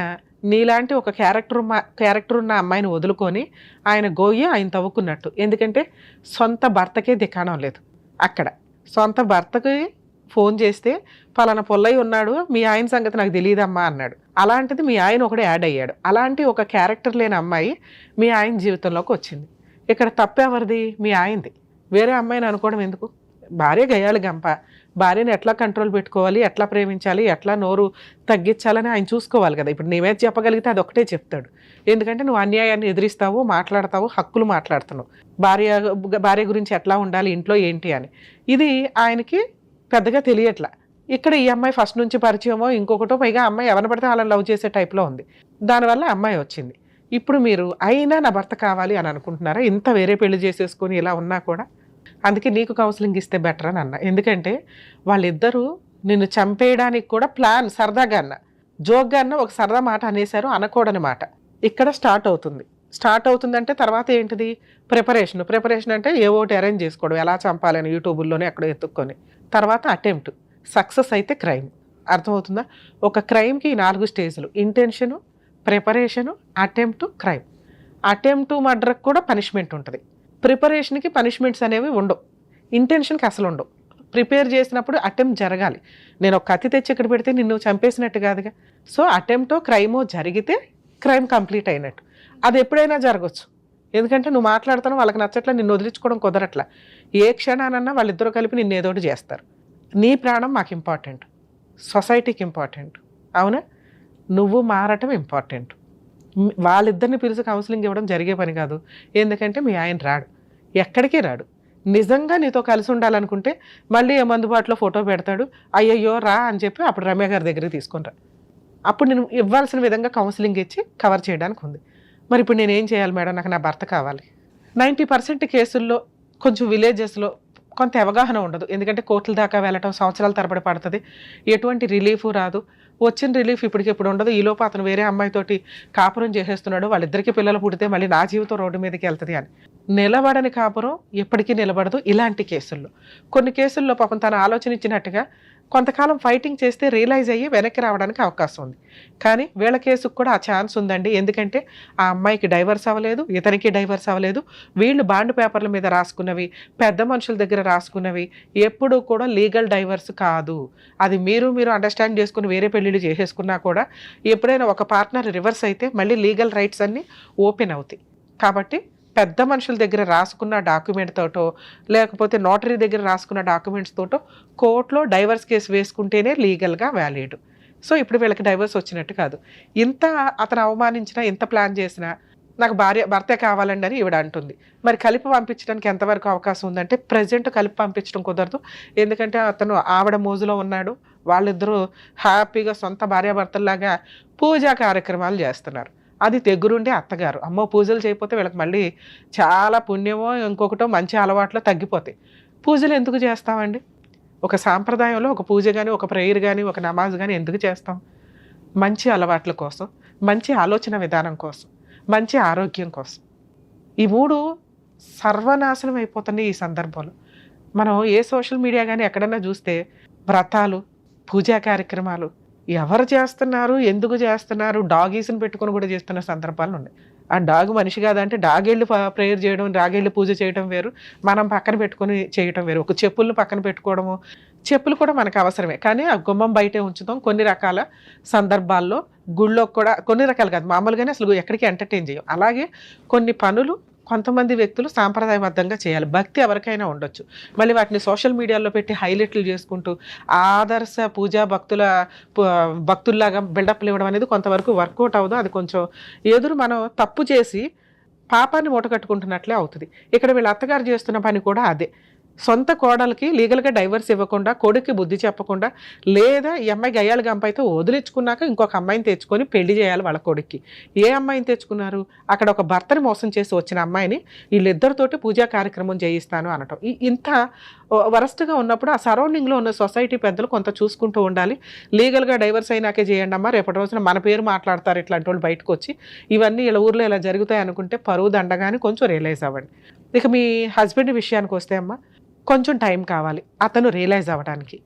నీలాంటి ఒక క్యారెక్టర్ ఉన్న అమ్మాయిని వదులుకొని ఆయన గోయ్యి ఆయన తవ్వుకున్నట్టు. ఎందుకంటే సొంత భర్తకే దిక్కాణం లేదు. అక్కడ సొంత భర్తకి ఫోన్ చేస్తే పలానా పొల్లయ్య ఉన్నాడు, మీ ఆయన సంగతి నాకు తెలియదమ్మా అన్నాడు. అలాంటిది మీ ఆయన ఒకడు యాడ్ అయ్యాడు. అలాంటి ఒక క్యారెక్టర్ లేని అమ్మాయి మీ ఆయన జీవితంలోకి వచ్చింది. ఇక్కడ తప్పెవరిది? మీ ఆయనది. వేరే అమ్మాయిని అనుకోవడం ఎందుకు? భార్య గయ్యాలి గంప. భార్యని ఎట్లా కంట్రోల్ పెట్టుకోవాలి, ఎట్లా ప్రేమించాలి, ఎట్లా నోరు తగ్గించాలని ఆయన చూసుకోవాలి కదా. ఇప్పుడు నీవేది చెప్పగలిగితే అది ఒకటే చెప్తాడు. ఎందుకంటే నువ్వు అన్యాయాన్ని ఎదిరిస్తావు, మాట్లాడతావు, హక్కులు మాట్లాడుతున్నావు. భార్య గురించి ఎట్లా ఉండాలి, ఇంట్లో ఏంటి అని. ఇది ఆయనకి పెద్దగా తెలియట్లా. ఇక్కడ ఈ అమ్మాయి ఫస్ట్ నుంచి పరిచయమో ఇంకొకటో, పైగా అమ్మాయి ఎవరిని పడితే వాళ్ళని లవ్ చేసే టైప్లో ఉంది. దానివల్ల అమ్మాయి వచ్చింది. ఇప్పుడు మీరు అయినా నా భర్త కావాలి అని అనుకుంటున్నారా? ఇంత వేరే పెళ్లి చేసేసుకొని ఇలా ఉన్నా కూడా. అందుకే నీకు కౌన్సిలింగ్ ఇస్తే బెటర్ అని అన్న. ఎందుకంటే వాళ్ళిద్దరూ నిన్ను చంపేయడానికి కూడా ప్లాన్, సరదాగా అన్న, జోక్గా అన్న, ఒక సరదా మాట అనేశారు, అనకూడని మాట ఇక్కడ స్టార్ట్ అవుతుందంటే తర్వాత ఏంటిది? ప్రిపరేషన్ అంటే ఏ ఒకటి అరేంజ్ చేసుకోవడం, ఎలా చంపాలని యూట్యూబ్లోనే ఎక్కడో ఎత్తుక్కొని. తర్వాత అటెంప్ట్, సక్సెస్ అయితే క్రైమ్. అర్థమవుతుందా? ఒక క్రైమ్కి 4 స్టేజ్లు: intention, preparation, attempt, crime. Attempt మర్డర్కి కూడా పనిష్మెంట్ ఉంటుంది. ప్రిపరేషన్కి పనిష్మెంట్స్ అనేవి ఉండవు. ఇంటెన్షన్కి అసలు ఉండవు. ప్రిపేర్ చేసినప్పుడు అటెంప్ట్ జరగాలి. నేను ఒక కత్తి తెచ్చి ఇక్కడ పెడితే నిన్ను చంపేసినట్టు కాదుగా. సో అటెంప్టో క్రైమో జరిగితే క్రైమ్ కంప్లీట్ అయినట్టు. అది ఎప్పుడైనా జరగచ్చు. ఎందుకంటే నువ్వు మాట్లాడుతాను, వాళ్ళకి నచ్చట్లా, నిన్ను వదిలించుకోవడం కుదరట్లా. ఏ క్షణానన్నా వాళ్ళిద్దరూ కలిపి నిన్ను ఏదోటి చేస్తారు. నీ ప్రాణం మాకు ఇంపార్టెంట్, సొసైటీకి ఇంపార్టెంట్. అవునా? నువ్వు మారటం ఇంపార్టెంట్. వాళ్ళిద్దరిని పిలిచి కౌన్సిలింగ్ ఇవ్వడం జరిగే పని కాదు. ఎందుకంటే మీ ఆయన రాడు, ఎక్కడికి రాడు. నిజంగా నీతో కలిసి ఉండాలనుకుంటే మళ్ళీ మందుబాటులో ఫోటో పెడతాడు, అయ్యయ్యో రా అని చెప్పి అప్పుడు రమ్య గారి దగ్గరికి తీసుకొని రా. అప్పుడు నేను ఇవ్వాల్సిన విధంగా కౌన్సిలింగ్ ఇచ్చి కవర్ చేయడానికి ఉంది. మరి ఇప్పుడు నేను ఏం చేయాలి మేడం? నాకు నా భర్త కావాలి. 90% కేసుల్లో కొంచెం విలేజెస్లో కొంత అవగాహన ఉండదు. ఎందుకంటే కోర్టుల దాకా వెళ్ళటం సంవత్సరాల తరబడి పడుతుంది. ఎటువంటి రిలీఫ్ రాదు. వచ్చిన రిలీఫ్ ఇప్పటికిప్పుడు ఉండదు. ఈలోపు అతను వేరే అమ్మాయితోటి కాపురం చేసేస్తున్నాడు, వాళ్ళిద్దరికి పిల్లలు పుడితే మళ్ళీ నా జీవితం రోడ్డు మీదకి వెళ్తుంది అని. నిలబడని కాపురం ఎప్పటికీ నిలబడదు. ఇలాంటి కేసుల్లో కొన్ని కేసుల్లో పాపం తన ఆలోచన ఇచ్చినట్టుగా కొంతకాలం ఫైటింగ్ చేస్తే రియలైజ్ అయ్యి వెనక్కి రావడానికి అవకాశం ఉంది. కానీ వీళ్ళ కేసుకు కూడా ఆ ఛాన్స్ ఉందండి. ఎందుకంటే ఆ అమ్మాయికి డైవర్స్ అవ్వలేదు, ఇతనికి డైవర్స్ అవ్వలేదు. వీళ్ళు బాండ్ పేపర్ల మీద రాసుకున్నవి, పెద్ద మనుషుల దగ్గర రాసుకున్నవి ఎప్పుడూ కూడా లీగల్ డైవర్స్ కాదు. అది మీరు అండర్స్టాండ్ చేసుకుని వేరే పెళ్ళిళ్ళు చేసేసుకున్నా కూడా ఎప్పుడైనా ఒక పార్ట్నర్ రివర్స్ అయితే మళ్ళీ లీగల్ రైట్స్ అన్నీ ఓపెన్ అవుతాయి. కాబట్టి పెద్ద మనుషుల దగ్గర రాసుకున్న డాక్యుమెంట్ తోటో లేకపోతే నోటరీ దగ్గర రాసుకున్న డాక్యుమెంట్స్ తోటో కోర్టులో డైవర్స్ కేసు వేసుకుంటేనే లీగల్గా వ్యాలిడ్. సో ఇప్పుడు వీళ్ళకి డైవర్స్ వచ్చినట్టు కాదు. ఇంత అతను అవమానించినా, ఇంత ప్లాన్ చేసినా నాకు భర్తే కావాలండి అని ఈవిడ అంటుంది. మరి కలిపి పంపించడానికి ఎంతవరకు అవకాశం ఉందంటే ప్రజెంట్ కలిపి పంపించడం కుదరదు. ఎందుకంటే అతను ఆవిడ మోజులో ఉన్నాడు. వాళ్ళిద్దరూ హ్యాపీగా సొంత భార్యాభర్తల్లాగా పూజా కార్యక్రమాలు చేస్తున్నారు. అది దగ్గరుండే అత్తగారు అమ్మో పూజలు చేయకపోతే వీళ్ళకి మళ్ళీ చాలా పుణ్యమో ఇంకొకటో మంచి అలవాట్లో తగ్గిపోతాయి. పూజలు ఎందుకు చేస్తామండి? ఒక సాంప్రదాయంలో ఒక పూజ కానీ, ఒక ప్రేయర్ కానీ, ఒక నమాజ్ కానీ ఎందుకు చేస్తాం? మంచి అలవాట్ల కోసం, మంచి ఆలోచన విధానం కోసం, మంచి ఆరోగ్యం కోసం. ఈ 3 సర్వనాశనం అయిపోతున్నాయి ఈ సందర్భంలో. మనం ఏ సోషల్ మీడియా కానీ ఎక్కడన్నా చూస్తే వ్రతాలు, పూజా కార్యక్రమాలు ఎవరు చేస్తున్నారు, ఎందుకు చేస్తున్నారు, డాగీస్ని పెట్టుకొని కూడా చేస్తున్న సందర్భాలు ఉన్నాయి. ఆ డాగ్ మనిషి కాదంటే డాగేళ్ళు ప్రేయర్ చేయడం, డాగేళ్ళు పూజ చేయడం వేరు, మనం పక్కన పెట్టుకొని చేయడం వేరు. ఒక చెప్పులను పక్కన పెట్టుకోవడము, చెప్పులు కూడా మనకు అవసరమే, కానీ ఆ గుమ్మం బయటే ఉంచుతాం. కొన్ని రకాల సందర్భాల్లో గుళ్ళో కూడా కొన్ని రకాలు కాదు, మామూలుగానే అసలు ఎక్కడికి ఎంటర్టైన్ చేయం. అలాగే కొన్ని పనులు కొంతమంది వ్యక్తులు సాంప్రదాయబద్ధంగా చేయాలి. భక్తి ఎవరికైనా ఉండొచ్చు. మళ్ళీ వాటిని సోషల్ మీడియాలో పెట్టి హైలైట్లు చేసుకుంటూ ఆదర్శ పూజా భక్తుల్లాగా బిల్డప్లు ఇవ్వడం అనేది కొంతవరకు వర్కౌట్ అవ్వదు. అది కొంచెం ఎదురు మనం తప్పు చేసి పాపాన్ని మూట కట్టుకుంటున్నట్లే అవుతుంది. ఇక్కడ వీళ్ళ అత్తగారు చేస్తున్న పని కూడా అదే. సొంత కోడలికి లీగల్గా డైవర్స్ ఇవ్వకుండా, కొడుక్కి బుద్ధి చెప్పకుండా, లేదా ఈ అమ్మాయి గయ్యాళి గంపైతే వదిలించుకున్నాక ఇంకొక అమ్మాయిని తెచ్చుకొని పెళ్లి చేయాలి వాళ్ళ కొడుక్కి. ఏ అమ్మాయిని తెచ్చుకున్నారు? అక్కడ ఒక భర్తని మోసం చేసి వచ్చిన అమ్మాయిని వీళ్ళిద్దరితోటి పూజా కార్యక్రమం చేయిస్తాను అనటం. ఇంత వరస్ట్గా ఉన్నప్పుడు ఆ సరౌండింగ్లో ఉన్న సొసైటీ పెద్దలు కొంత చూసుకుంటూ ఉండాలి. లీగల్గా డైవర్స్ అయినాకే చేయండి అమ్మా, రేపటి రోజున మన పేరు మాట్లాడతారు ఇట్లాంటి వాళ్ళు బయటకు వచ్చి, ఇవన్నీ ఇలా ఊర్లో ఇలా జరుగుతాయి అనుకుంటే పరువు దండగాని కొంచెం రియలైజ్ అవ్వండి. ఇక మీ హస్బెండ్ విషయానికి వస్తే అమ్మ, కొంచెం టైం కావాలి అతను రియలైజ్ అవ్వడానికి.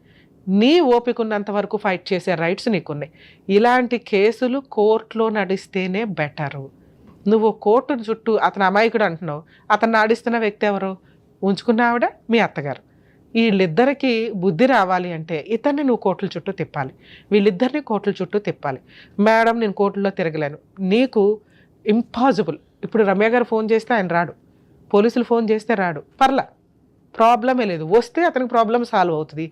నీ ఓపిక ఉన్నంత వరకు ఫైట్ చేసే రైట్స్ నీకున్నాయి. ఇలాంటి కేసులు కోర్టులో నడిస్తేనే బెటరు. నువ్వు కోర్టు చుట్టూ అతను అమాయకుడు అంటున్నావు, అతను ఆడిస్తున్న వ్యక్తి ఎవరు? ఉంచుకున్న ఆవిడ మీ అత్తగారు. వీళ్ళిద్దరికి బుద్ధి రావాలి అంటే ఇతన్ని నువ్వు కోర్టుల చుట్టూ తిప్పాలి, వీళ్ళిద్దరిని కోర్టుల చుట్టూ తిప్పాలి. మేడం నేను కోర్టుల్లో తిరగలేను, నీకు ఇంపాసిబుల్. ఇప్పుడు రమ్య గారు ఫోన్ చేస్తే ఆయన రాడు, పోలీసులు ఫోన్ చేస్తే రాడు, పర్లా, ప్రాబ్లమే లేదు. వస్తే అతనికి ప్రాబ్లం సాల్వ్ అవుతుంది.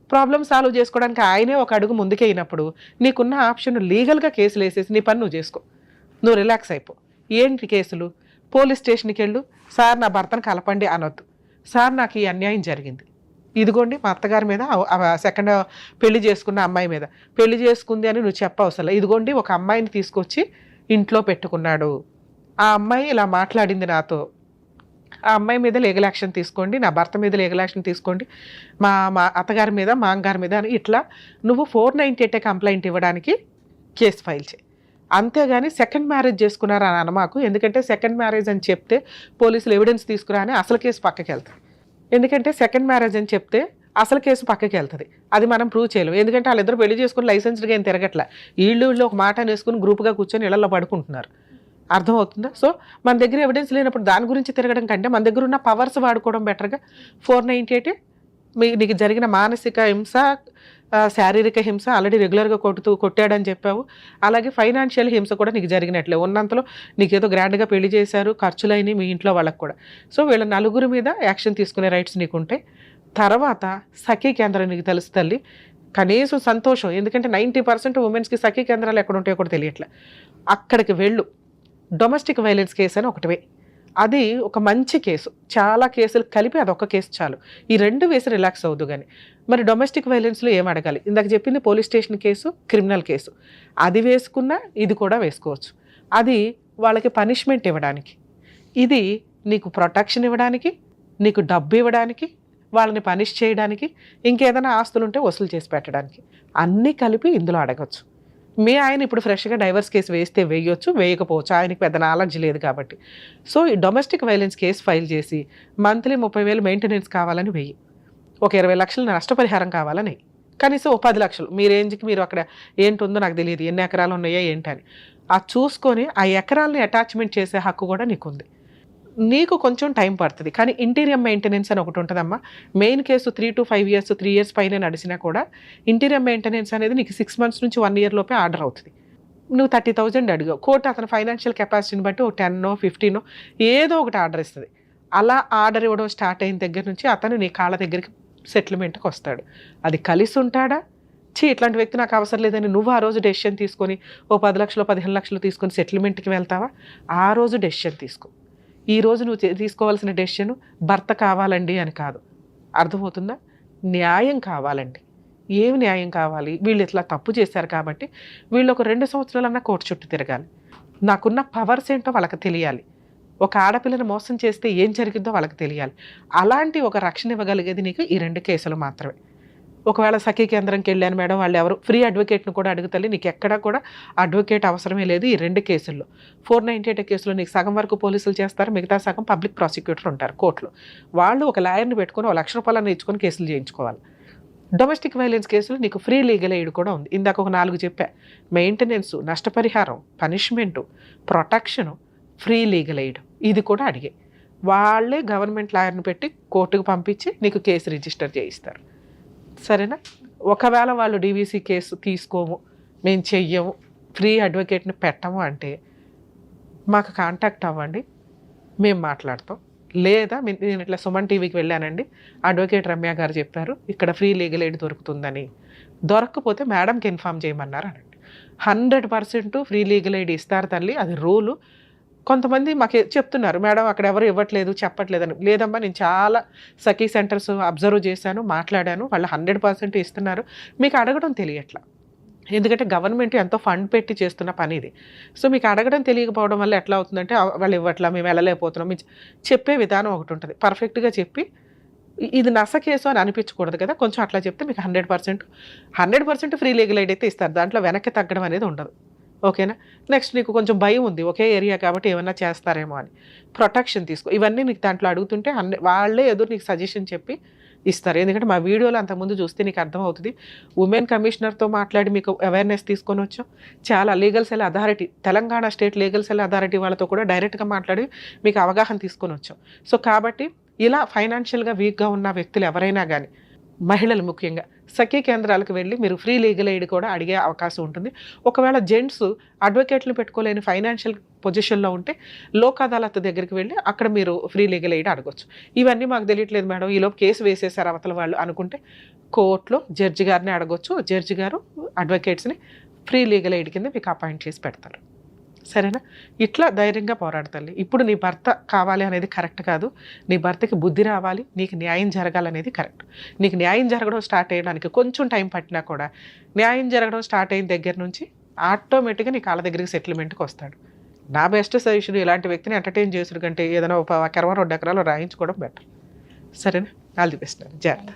ప్రాబ్లం సాల్వ్ చేసుకోవడానికి ఆయనే ఒక అడుగు ముందుకే అయినప్పుడు నీకున్న ఆప్షన్ లీగల్గా కేసులు వేసేసి నీ పని నువ్వు చేసుకో, నువ్వు రిలాక్స్ అయిపో. ఏంటి కేసులు? పోలీస్ స్టేషన్కి వెళ్ళు, సార్ నా భర్తను కలపండి అనొద్దు, సార్ నాకు ఈ అన్యాయం జరిగింది, ఇదిగోండి మా అత్తగారి మీద సెకండ్ పెళ్లి చేసుకున్న అమ్మాయి మీద పెళ్లి చేసుకుంది అని నువ్వు చెప్పవసరం. ఇదిగోండి ఒక అమ్మాయిని తీసుకొచ్చి ఇంట్లో పెట్టుకున్నాడు, ఆ అమ్మాయి ఇలా మాట్లాడింది నాతో, ఆ అమ్మాయి మీద లీగల్ యాక్షన్ తీసుకోండి, నా భర్త మీద లీగల్ యాక్షన్ తీసుకోండి, మా అత్తగారి మీద మా అమ్మగారి మీద అని ఇట్లా నువ్వు 498 కంప్లైంట్ ఇవ్వడానికి కేసు ఫైల్ చేయి. అంతేగాని సెకండ్ మ్యారేజ్ చేసుకున్నారు అని అనమాకు. ఎందుకంటే సెకండ్ మ్యారేజ్ అని చెప్తే పోలీసులు ఎవిడెన్స్ తీసుకురా అని అసలు కేసు పక్కకి వెళ్తుంది. ఎందుకంటే సెకండ్ మ్యారేజ్ అని చెప్తే అసలు కేసు పక్కకి వెళ్తుంది, అది మనం ప్రూవ్ చేయలేము. ఎందుకంటే వాళ్ళిద్దరు పెళ్లి చేసుకుని లైసెన్స్డ్గా ఏం తిరగట్లా, వీళ్ళు ఒక మాట వేసుకుని గ్రూప్గా కూర్చొని ఇళ్లలో పడుకుంటున్నారు. అర్థమవుతుందా? సో మన దగ్గర ఎవిడెన్స్ లేనప్పుడు దాని గురించి తిరగడం కంటే మన దగ్గర ఉన్న పవర్స్ వాడుకోవడం బెటర్గా. 498 నీకు జరిగిన మానసిక హింస, శారీరక హింస ఆల్రెడీ రెగ్యులర్గా కొట్టాడని చెప్పావు, అలాగే ఫైనాన్షియల్ హింస కూడా నీకు జరిగినట్లే. ఉన్నంతలో నీకేదో గ్రాండ్గా పెళ్లి చేశారు, ఖర్చులైనవి మీ ఇంట్లో వాళ్ళకు కూడా. సో వీళ్ళ నలుగురి మీద యాక్షన్ తీసుకునే రైట్స్ నీకుంటాయి. తర్వాత సఖీ కేంద్రం నీకు తెలుసు తల్లి, కనీసం సంతోషం. ఎందుకంటే 90% ఉమెన్స్కి సఖీ కేంద్రాలు ఎక్కడ ఉంటాయో కూడా తెలియట్లే. అక్కడికి వెళ్ళు. డొమెస్టిక్ వైలెన్స్ కేసు అని ఒకటివే, అది ఒక మంచి కేసు. చాలా కేసులు కలిపి అదొక కేసు చాలు. ఈ 2 వేసి రిలాక్స్ అవుదు. కానీ మరి డొమెస్టిక్ వైలెన్స్లో ఏం అడగాలి? ఇందాక చెప్పింది police station case, criminal case. అది వేసుకున్నా ఇది కూడా వేసుకోవచ్చు. అది వాళ్ళకి పనిష్మెంట్ ఇవ్వడానికి, ఇది నీకు ప్రొటెక్షన్ ఇవ్వడానికి, నీకు డబ్బు ఇవ్వడానికి, వాళ్ళని పనిష్ చేయడానికి, ఇంకేదైనా ఆస్తులు ఉంటే వసూలు చేసి పెట్టడానికి, అన్నీ కలిపి ఇందులో అడగచ్చు. మీ ఆయన ఇప్పుడు ఫ్రెష్గా డైవర్స్ కేసు వేస్తే వేయొచ్చు, వేయకపోవచ్చు, ఆయనకి పెద్ద నాలెడ్జ్ లేదు కాబట్టి. సో ఈ డొమెస్టిక్ వైలెన్స్ కేసు ఫైల్ చేసి మంత్లీ 30,000 మెయింటెనెన్స్ కావాలని వెయ్యి, ఒక 20 లక్షలు నష్టపరిహారం కావాలని, కనీసం ఒక 10 లక్షలు మీ రేంజ్కి. మీరు అక్కడ ఏంటి ఉందో నాకు తెలియదు, ఎన్ని ఎకరాలు ఉన్నాయో ఏంటని అది చూసుకొని ఆ ఎకరాలని అటాచ్మెంట్ చేసే హక్కు కూడా నీకుంది. నీకు కొంచెం టైం పడుతుంది, కానీ ఇంటీరియర్ మెయింటెనెన్స్ అని ఒకటి ఉంటుందమ్మా. Main case 3 to 5 years 3 years పైన నడిచినా కూడా ఇంటీరియర్ మెయింటెనెన్స్ అనేది నీకు 6 months నుంచి 1 year లోపే ఆర్డర్ అవుతుంది. నువ్వు 30,000 అడిగావు, కోర్టు అతని ఫైనాన్షియల్ కెపాసిటీని బట్టి ఒక 10 15 ఏదో ఒకటి ఆర్డర్ ఇస్తుంది. అలా ఆర్డర్ ఇవ్వడం స్టార్ట్ అయిన దగ్గర నుంచి అతను నీ కాళ్ళ దగ్గరికి సెటిల్మెంట్కి వస్తాడు. అది కలిసి ఉంటాడా? ఇట్లాంటి వ్యక్తి నాకు అవసరం లేదని నువ్వు ఆ రోజు డెసిషన్ తీసుకొని ఓ 10 లక్షలు 15 లక్షలు తీసుకొని సెటిల్మెంట్కి వెళ్తావా? ఆ రోజు డెసిషన్ తీసుకో. ఈ రోజు నువ్వు తీసుకోవాల్సిన డెసిషన్ భర్త కావాలండి అని కాదు. అర్థమవుతుందా? న్యాయం కావాలండి. ఏమి న్యాయం కావాలి? వీళ్ళు ఇట్లా తప్పు చేశారు కాబట్టి వీళ్ళు ఒక 2 సంవత్సరాలన్నా కోర్టు చుట్టూ తిరగాలి. నాకున్న పవర్స్ ఏంటో వాళ్ళకి తెలియాలి. ఒక ఆడపిల్లని మోసం చేస్తే ఏం జరిగిందో వాళ్ళకి తెలియాలి. అలాంటి ఒక రక్షణ ఇవ్వగలిగేది నీకు ఈ 2 కేసులు మాత్రమే. ఒకవేళ సఖీ కేంద్రంకి వెళ్ళాను మేడం, వాళ్ళు ఎవరు ఫ్రీ అడ్వకేట్ను కూడా అడుగుతలే, నీకు ఎక్కడా కూడా అడ్వకేట్ అవసరమే లేదు ఈ 2 కేసుల్లో. 498 కేసులో నీకు సగం వరకు పోలీసులు చేస్తారు, మిగతా సగం పబ్లిక్ ప్రాసిక్యూటర్ ఉంటారు కోర్టులో. వాళ్ళు ఒక లాయర్ని పెట్టుకొని ఒక ₹1,00,000 ఇచ్చుకొని కేసులు చేయించుకోవాలి. డొమెస్టిక్ వైలెన్స్ కేసులు నీకు ఫ్రీ లీగల్ ఎయిడ్ కూడా ఉంది. ఇందాక ఒక 4 చెప్పా, మెయింటెనెన్స్, నష్టపరిహారం, punishment, protection, free legal aid, ఇది కూడా అడిగే. వాళ్ళే గవర్నమెంట్ లాయర్ని పెట్టి కోర్టుకు పంపించి నీకు కేసు రిజిస్టర్ చేయిస్తారు. సరేనా? ఒకవేళ వాళ్ళు డీవీసీ కేసు తీసుకోము, మేము చెయ్యము, ఫ్రీ అడ్వకేట్ని పెట్టము అంటే మాకు కాంటాక్ట్ అవ్వండి, మేము మాట్లాడతాం. లేదా నేను ఇట్లా సుమన్ టీవీకి వెళ్ళానండి, అడ్వకేట్ రమ్య గారు చెప్పారు ఇక్కడ ఫ్రీ లీగల్ ఎయిడ్ దొరుకుతుందని, దొరకకపోతే మేడంకి ఇన్ఫామ్ చేయమన్నారు అనండి. 100% ఫ్రీ లీగల్ ఎయిడ్ ఇస్తారు తల్లి, అది రూలు. కొంతమంది మాకు చెప్తున్నారు, మేడం అక్కడ ఎవరు ఇవ్వట్లేదు చెప్పట్లేదని. లేదమ్మా, నేను చాలా సఖీ సెంటర్స్ అబ్జర్వ్ చేశాను, మాట్లాడాను, వాళ్ళు 100% ఇస్తున్నారు, మీకు అడగడం తెలియట్లా. ఎందుకంటే గవర్నమెంట్ ఎంతో ఫండ్ పెట్టి చేస్తున్న పని ఇది. సో మీకు అడగడం తెలియకపోవడం వల్ల ఎట్లా అవుతుందంటే, వాళ్ళు ఇవ్వట్లా, మేము వెళ్ళలేకపోతున్నాం, చెప్పే విధానం ఒకటి ఉంటుంది. పర్ఫెక్ట్గా చెప్పి ఇది నస కేసు అని అనిపించకూడదు కదా, కొంచెం అట్లా చెప్తే మీకు 100% ఫ్రీ లీగల్ ఎయిడ్ అయితే ఇస్తారు. దాంట్లో వెనక్కి తగ్గడం అనేది ఉండదు. ఓకేనా? నెక్స్ట్ నీకు కొంచెం భయం ఉంది, ఒకే ఏరియా కాబట్టి ఏమన్నా చేస్తారేమో అని, ప్రొటెక్షన్ తీసుకో. ఇవన్నీ నీకు దాంట్లో అడుగుతుంటే వాళ్ళే ఎదురు నీకు సజెషన్ చెప్పి ఇస్తారు. ఎందుకంటే మా వీడియోలో అంతకుముందు చూస్తే నీకు అర్థమవుతుంది. ఉమెన్ కమిషనర్తో మాట్లాడి మీకు అవేర్నెస్ తీసుకొని వచ్చాం. చాలా legal cell authority, Telangana state legal cell authority వాళ్ళతో కూడా డైరెక్ట్గా మాట్లాడి మీకు అవగాహన తీసుకొని వచ్చాం. సో కాబట్టి ఇలా ఫైనాన్షియల్గా వీక్గా ఉన్న వ్యక్తులు ఎవరైనా కానీ, మహిళలు ముఖ్యంగా, సఖీ కేంద్రాలకు వెళ్ళి మీరు ఫ్రీ లీగల్ ఎయిడ్ కూడా అడిగే అవకాశం ఉంటుంది. ఒకవేళ జెంట్స్ అడ్వకేట్లు పెట్టుకోలేని ఫైనాన్షియల్ పొజిషన్లో ఉంటే లోక్ అదాలత్ దగ్గరికి వెళ్ళి అక్కడ మీరు ఫ్రీ లీగల్ ఎయిడ్ అడగొచ్చు. ఇవన్నీ మాకు తెలియట్లేదు మేడం, ఈలోపు కేసు వేసేసారు అవతల వాళ్ళు అనుకుంటే కోర్టులో జడ్జి గారిని అడగొచ్చు. జడ్జి గారు అడ్వకేట్స్ని ఫ్రీ లీగల్ ఎయిడ్ కింద మీకు అపాయింట్ చేసి పెడతారు. సరేనా? ఇట్లా ధైర్యంగా పోరాడతాలి. ఇప్పుడు నీ భర్త కావాలి అనేది కరెక్ట్ కాదు, నీ భర్తకి బుద్ధి రావాలి, నీకు న్యాయం జరగాలనేది కరెక్ట్. నీకు న్యాయం జరగడం స్టార్ట్ అయ్యడానికి కొంచెం టైం పట్టినా కూడా, న్యాయం జరగడం స్టార్ట్ అయిన దగ్గర నుంచి ఆటోమేటిక్గా నీ కాళ్ళ దగ్గరికి సెటిల్మెంట్కి వస్తాడు. నా బెస్ట్ సజెషన్, ఇలాంటి వ్యక్తిని ఎంటర్టైన్ చేసుడు కంటే ఏదైనా ఒక 1 ఎకరం 2 ఎకరాలు రాయించుకోవడం బెటర్. సరేనా? All the best. జాగ్రత్త.